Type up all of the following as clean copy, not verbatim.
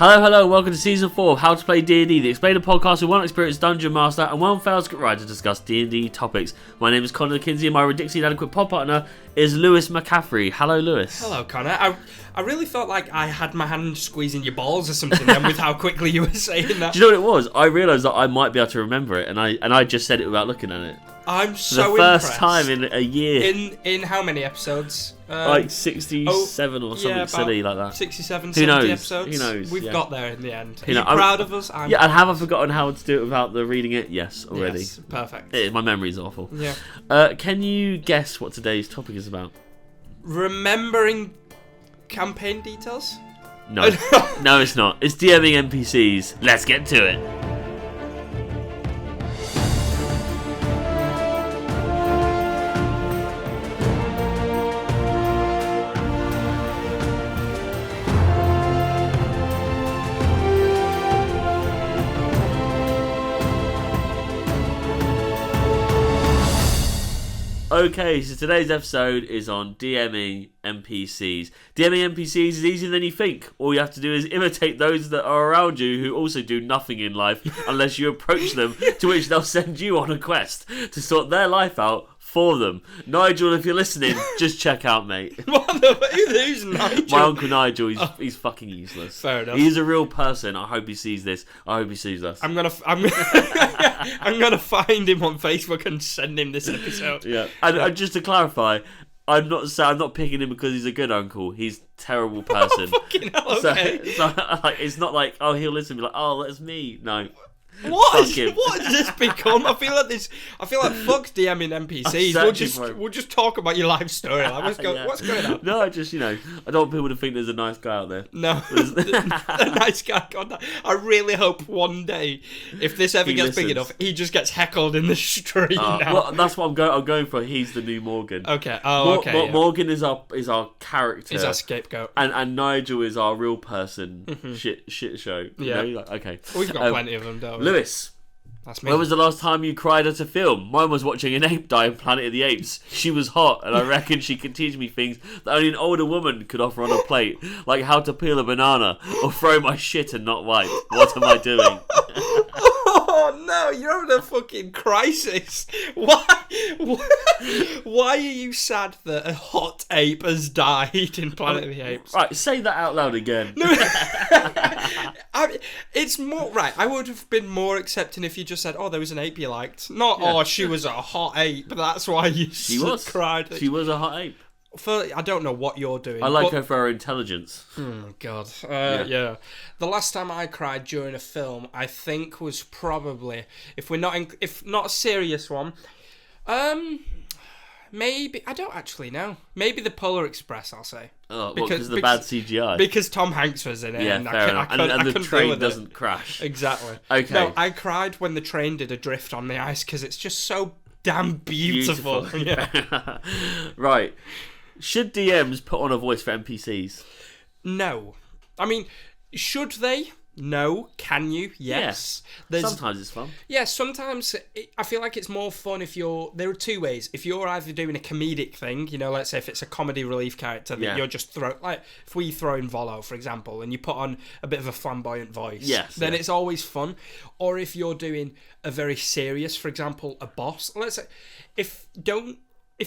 Hello, welcome to Season 4 of How to Play D&D, the explainer podcast with one experienced dungeon master and one failed script writer to discuss D&D topics. My name is Connor Kinsey and my ridiculously inadequate pod partner is Lewis McCaffrey. Hello, Lewis. Hello, Connor. I really felt like I had my hand squeezing your balls or something then with how quickly you were saying that. Do you know what it was? I realised that I might be able to remember it and I just said it without looking at it. I'm so impressed. The first impressed. time in a year. In how many episodes? Like 67 or something silly like that. 67, 70 Who knows? episodes? Who knows? We've Yeah. got there in the end. You know, Are you proud of us? And have I forgotten how to do it without the reading it? Yes, already. Yes, perfect. My memory's awful. Yeah. Can you guess what today's topic is about? Remembering campaign details? No. No, it's not. It's DMing NPCs. Let's get to it. Okay, so today's episode is on DMing NPCs. DMing NPCs is easier than you think. All you have to do is imitate those that are around you who also do nothing in life unless you approach them, to which they'll send you on a quest to sort their life out for them. Nigel, if you're listening, just check out, mate. Who's Nigel? My Uncle Nigel, he's fucking useless. Fair enough. He's a real person. I hope he sees this. I hope he sees us. I'm gonna find him on Facebook and send him this episode. Yeah. And just to clarify, I'm not picking him because he's a good uncle. He's a terrible person. Fucking hell, okay. So like, it's not like, oh, he'll listen and be like, oh, that's me. No. What has this become? I feel like fuck DMing NPCs. We'll just talk about your life story. Like, what's going on? No, I don't want people to think there's a nice guy out there. No, a nice guy. God, I really hope one day, if this ever gets big enough, he just gets heckled in the street. Well, that's what I'm going for. He's the new Morgan. Okay. Okay. Morgan is our character. He's our scapegoat. And Nigel is our real person. Shit show. Yeah. You know? Okay. We've got plenty of them, don't we? Lewis, that's me. when was the last time you cried at a film? Mine was watching an ape die in Planet of the Apes. She was hot, and I reckon she could teach me things that only an older woman could offer on a plate, like how to peel a banana or throw my shit and not wipe. What am I doing? Oh no, you're having a fucking crisis. Why are you sad that a hot ape has died in Planet of the Apes? Right, say that out loud again. No, it's more right. I would have been more accepting if you just said, "Oh, there was an ape you liked," not "Oh, she was a hot ape." That's why you cried. She was a hot ape. I don't know what you're doing. I like her for her intelligence. Oh God, yeah. The last time I cried during a film, I think, was probably if not a serious one. Maybe I don't actually know. Maybe the Polar Express, I'll say. Oh, because of the bad CGI. Because Tom Hanks was in it. Yeah, and fair enough. And the train doesn't crash. Exactly. Okay. No, I cried when the train did a drift on the ice because it's just so damn beautiful. Yeah. Right. Should DMs put on a voice for NPCs? No. I mean, should they? No. Can you? Yes. Sometimes it's fun. Yeah, sometimes I feel like it's more fun if there are two ways. If you're either doing a comedic thing, let's say if it's a comedy relief character that you're just like if we throw in Volo, for example, and you put on a bit of a flamboyant voice, then it's always fun. Or if you're doing a very serious, for example, a boss, let's say, if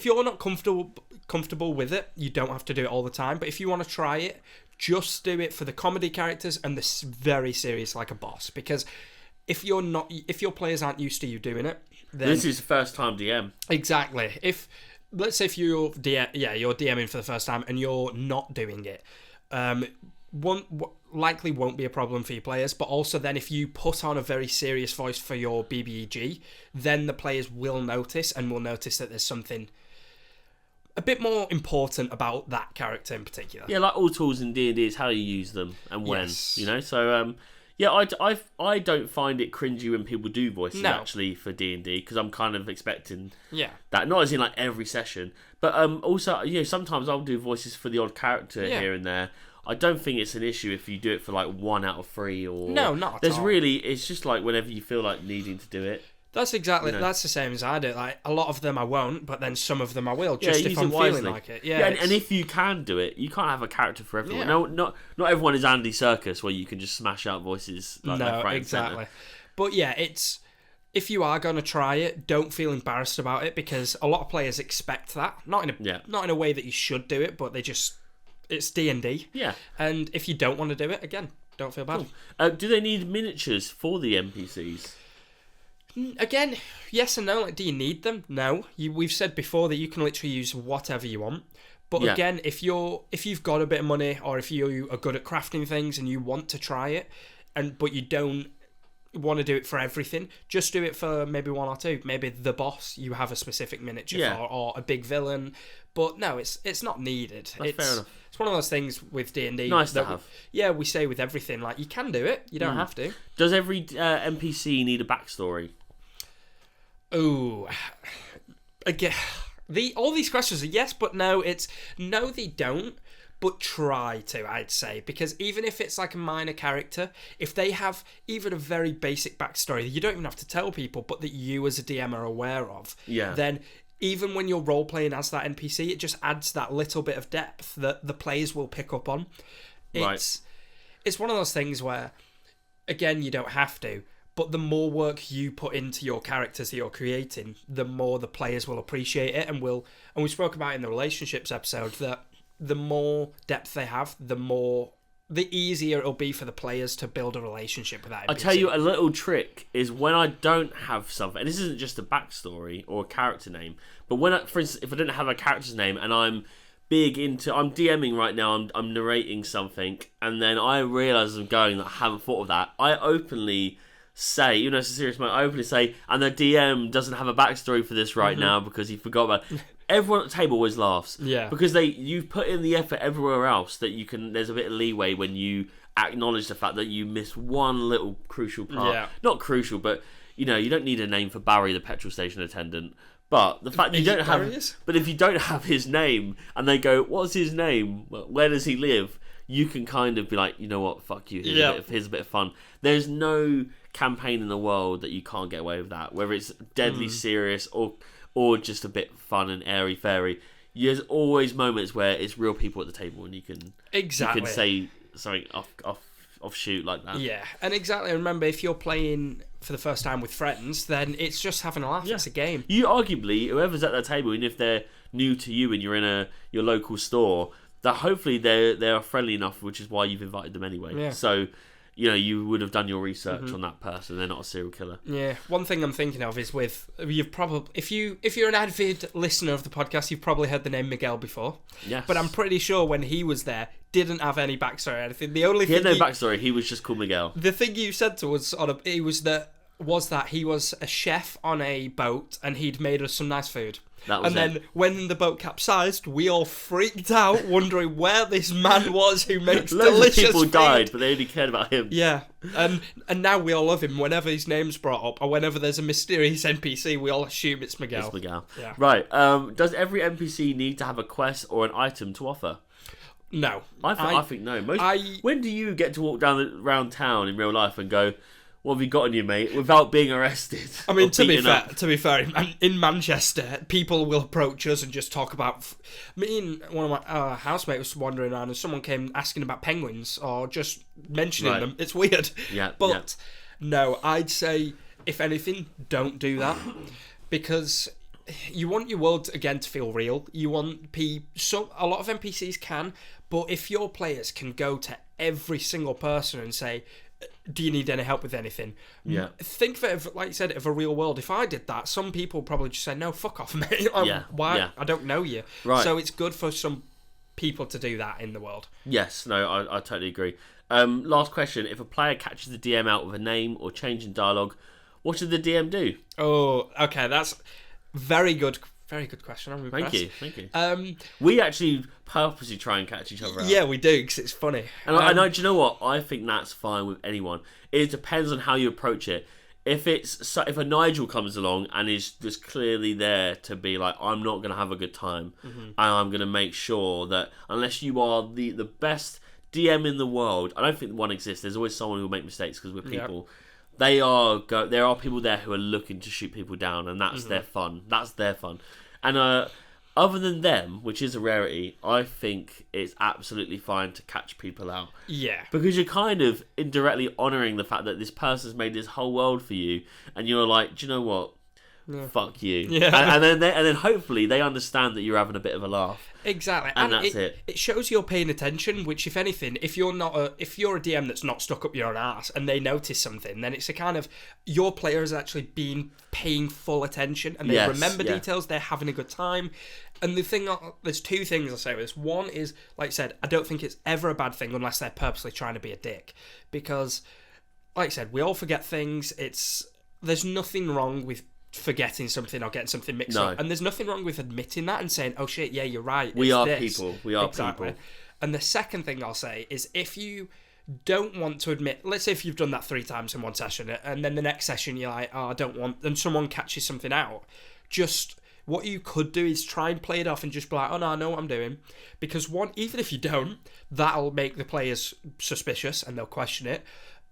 you're not comfortable with it, you don't have to do it all the time. But if you want to try it, just do it for the comedy characters and the very serious, like a boss. Because if your players aren't used to you doing it, then this is first time DM. Exactly. Let's say if you're DMing for the first time and you're not doing it, likely won't be a problem for your players, but also then if you put on a very serious voice for your BBEG, then the players will notice that there's something a bit more important about that character in particular. Yeah, like all tools in D&D, it's how you use them and when, Yes. So, I don't find it cringy when people do voices actually for D&D, because I'm kind of expecting that, not as in like every session, but also, sometimes I'll do voices for the odd character here and there. I don't think it's an issue if you do it for like 1 out of 3 or... No, not at all. It's just like whenever you feel like needing to do it. That's exactly, that's the same as I do. Like, a lot of them I won't, but then some of them I will, just if I'm feeling like it. Yeah, and if you can do it, you can't have a character for everyone. Yeah. No, not everyone is Andy Serkis, where you can just smash out voices like left, right, exactly. and centre. But yeah, if you are going to try it, don't feel embarrassed about it, because a lot of players expect that. Not in a way that you should do it, but it's D&D. Yeah. And if you don't want to do it, again, don't feel bad. Cool. Do they need miniatures for the NPCs? Again, yes and no. Like, do you need them? No. We've said before that you can literally use whatever you want. But again, if you've got a bit of money, or if you are good at crafting things and you want to try it, but you don't want to do it for everything, just do it for maybe one or two. Maybe the boss you have a specific miniature for, or a big villain. But no, it's not needed. That's fair enough. It's one of those things with D&D. Nice to have. We say with everything, like, you can do it. You don't have to. Does every NPC need a backstory? Oh, again, all these questions are yes, but no. It's no, they don't. But try to, I'd say, because even if it's like a minor character, if they have even a very basic backstory, you don't even have to tell people, but that you as a DM are aware of. Yeah. Then, even when you're role playing as that NPC, it just adds that little bit of depth that the players will pick up on. It's one of those things where, again, you don't have to. But the more work you put into your characters that you're creating, the more the players will appreciate it, and we spoke about in the relationships episode that the more depth they have, the easier it'll be for the players to build a relationship with that NPC. I'll tell you a little trick is when I don't have something, and this isn't just a backstory or a character name, but for instance, if I didn't have a character's name and I'm DMing right now, I'm narrating something, and then I realise I'm going that I haven't thought of that, I openly say, even though it's a serious moment, I openly say, and the DM doesn't have a backstory for this right now because he forgot about it. Everyone at the table always laughs. Yeah. Because you've put in the effort everywhere else that you can, there's a bit of leeway when you acknowledge the fact that you missed one little crucial part. Yeah. Not crucial, but, you don't need a name for Barry, the petrol station attendant. But the fact that you don't have... But if you don't have his name, and they go, what's his name? Where does he live? You can kind of be like, you know what, fuck you, here's a bit of fun. There's no campaign in the world that you can't get away with that, whether it's deadly serious or just a bit fun and airy fairy. There's always moments where it's real people at the table and you can say something offshoot like that. Yeah, and exactly. Remember, if you're playing for the first time with friends, then it's just having a laugh. Yeah. It's a game. You arguably, whoever's at that table, and if they're new to you and you're in your local store, that hopefully they are friendly enough, which is why you've invited them anyway. Yeah. So, you would have done your research on that person. They're not a serial killer. Yeah. One thing I'm thinking of is you've probably, if you're an avid listener of the podcast, you've probably heard the name Miguel before. Yes. But I'm pretty sure when he was there, didn't have any backstory or anything. The only he had no backstory. He was just called Miguel. The thing you said to us was that he was a chef on a boat and he'd made us some nice food. Then when the boat capsized, we all freaked out, wondering where this man was who makes delicious food. Loads of people died, but they only cared about him. Yeah, and now we all love him. Whenever his name's brought up, or whenever there's a mysterious NPC, we all assume it's Miguel. It's Miguel. Yeah. Right. Does every NPC need to have a quest or an item to offer? No. I think no. When do you get to walk around town in real life and go, what have you got on you, mate? Without being arrested. I mean, to be fair, in Manchester, people will approach us and just talk about... Me and one of my housemates was wandering around and someone came asking about penguins or just mentioning them. It's weird. Yeah. But no, I'd say, if anything, don't do that. Because you want your world, again, to feel real. You want a lot of NPCs can, but if your players can go to every single person and say... do you need any help with anything? Yeah. Think of it, like you said, of a real world. If I did that, some people would probably just say, no, fuck off, mate. Why? Yeah. I don't know you. Right. So it's good for some people to do that in the world. Yes, no, I totally agree. Last question. If a player catches the DM out with a name or change in dialogue, what should the DM do? Oh, okay, that's very good question. I'm impressed. Thank you. We actually purposely try and catch each other out. Yeah, we do, because it's funny. And I know, do you know what? I think that's fine with anyone. It depends on how you approach it. If a Nigel comes along and is just clearly there to be like, I'm not going to have a good time, and I'm going to make sure that unless you are the best DM in the world, I don't think one exists. There's always someone who will make mistakes because we're people. there are people there who are looking to shoot people down, and that's their fun. That's their fun. And other than them, which is a rarity, I think it's absolutely fine to catch people out. Yeah. Because you're kind of indirectly honouring the fact that this person's made this whole world for you, and you're like, do you know what? Yeah. Fuck you. Yeah. And then hopefully they understand that you're having a bit of a laugh. Exactly. And that's it. It shows you're paying attention, which if anything, if you're a DM that's not stuck up your own ass and they notice something, then it's a kind of your player has actually been paying full attention and they remember details, they're having a good time. And there's two things I'll say with this. One is, like I said, I don't think it's ever a bad thing unless they're purposely trying to be a dick. Because, like I said, we all forget things. There's nothing wrong with forgetting something or getting something mixed up, and there's nothing wrong with admitting that and saying, oh shit, yeah, you're right, we are people. And the second thing I'll say is, if you don't want to admit, let's say if you've done that 3 times in one session and then the next session you're like, oh, I don't want, and someone catches something out, just what you could do is try and play it off and just be like, oh no, I know what I'm doing. Because one, even if you don't, that'll make the players suspicious and they'll question it.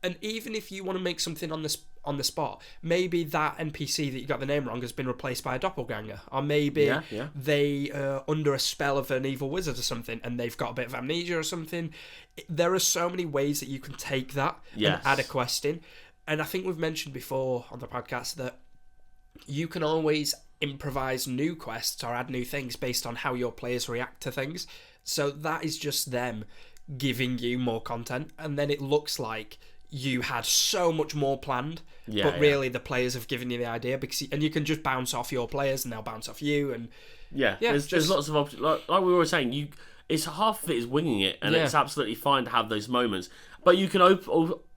And even if you want to make something on the spot, maybe that NPC that you got the name wrong has been replaced by a doppelganger, or maybe they are under a spell of an evil wizard or something, and they've got a bit of amnesia or something. There are so many ways that you can take that and add a quest in. And I think we've mentioned before on the podcast that you can always improvise new quests or add new things based on how your players react to things. So that is just them giving you more content, and then it looks like you had so much more planned, but really the players have given you the idea, and you can just bounce off your players and they'll bounce off you. And there's lots of options. Like we were saying, it's half of it is winging it, and it's absolutely fine to have those moments. But you can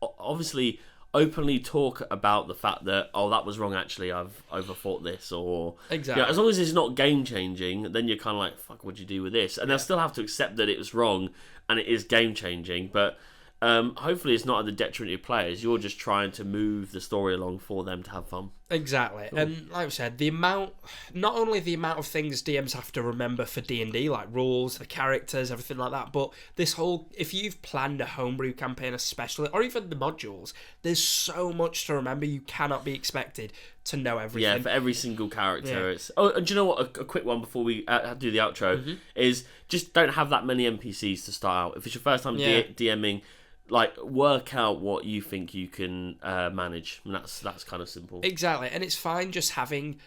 obviously openly talk about the fact that, oh, that was wrong, actually, I've overthought this, or exactly. As long as it's not game changing, then you're kind of like, fuck, what'd you do with this? And they'll still have to accept that it was wrong and it is game changing, but hopefully it's not at the detriment of players. You're just trying to move the story along for them to have fun. Exactly. Cool. And like I said, not only the amount of things DMs have to remember for D&D, like rules, the characters, everything like that, but this whole, if you've planned a homebrew campaign especially, or even the modules, there's so much to remember. You cannot be expected to know everything. Yeah, for every single character. It's and do you know what, a quick one before we do the outro, is just don't have that many NPCs to start out. If it's your first time DMing, like, work out what you think you can manage, and that's kind of simple. Exactly, and it's fine just having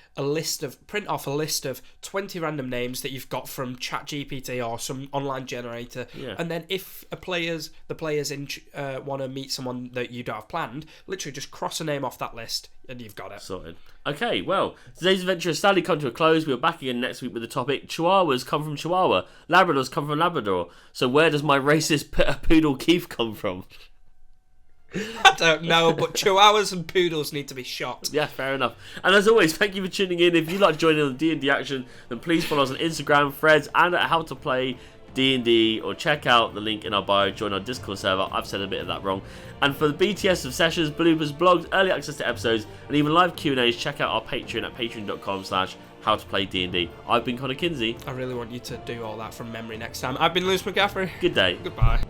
print off a list of 20 random names that you've got from ChatGPT or some online generator, and then if the players want to meet someone that you don't have planned, literally just cross a name off that list and you've got it. Sorted. Okay, well, today's adventure has sadly come to a close. We're back again next week with the topic, Chihuahuas come from Chihuahua, Labradors come from Labrador. So where does my racist poodle Keith come from? I don't know, but Chihuahuas and poodles need to be shot. Yeah, fair enough. And as always, thank you for tuning in. If you'd like to join in on the D&D action, then please follow us on Instagram, Threads, and at How to Play D&D, or check out the link in our bio, join our Discord server. I've said a bit of that wrong. And for the BTS of sessions, bloopers, blogs, early access to episodes, and even live Q&As, check out our Patreon at patreon.com/howtoplayd&D. I've been Connor Kinsey. I really want you to do all that from memory next time. I've been Lewis McGaffrey. Good day. Goodbye.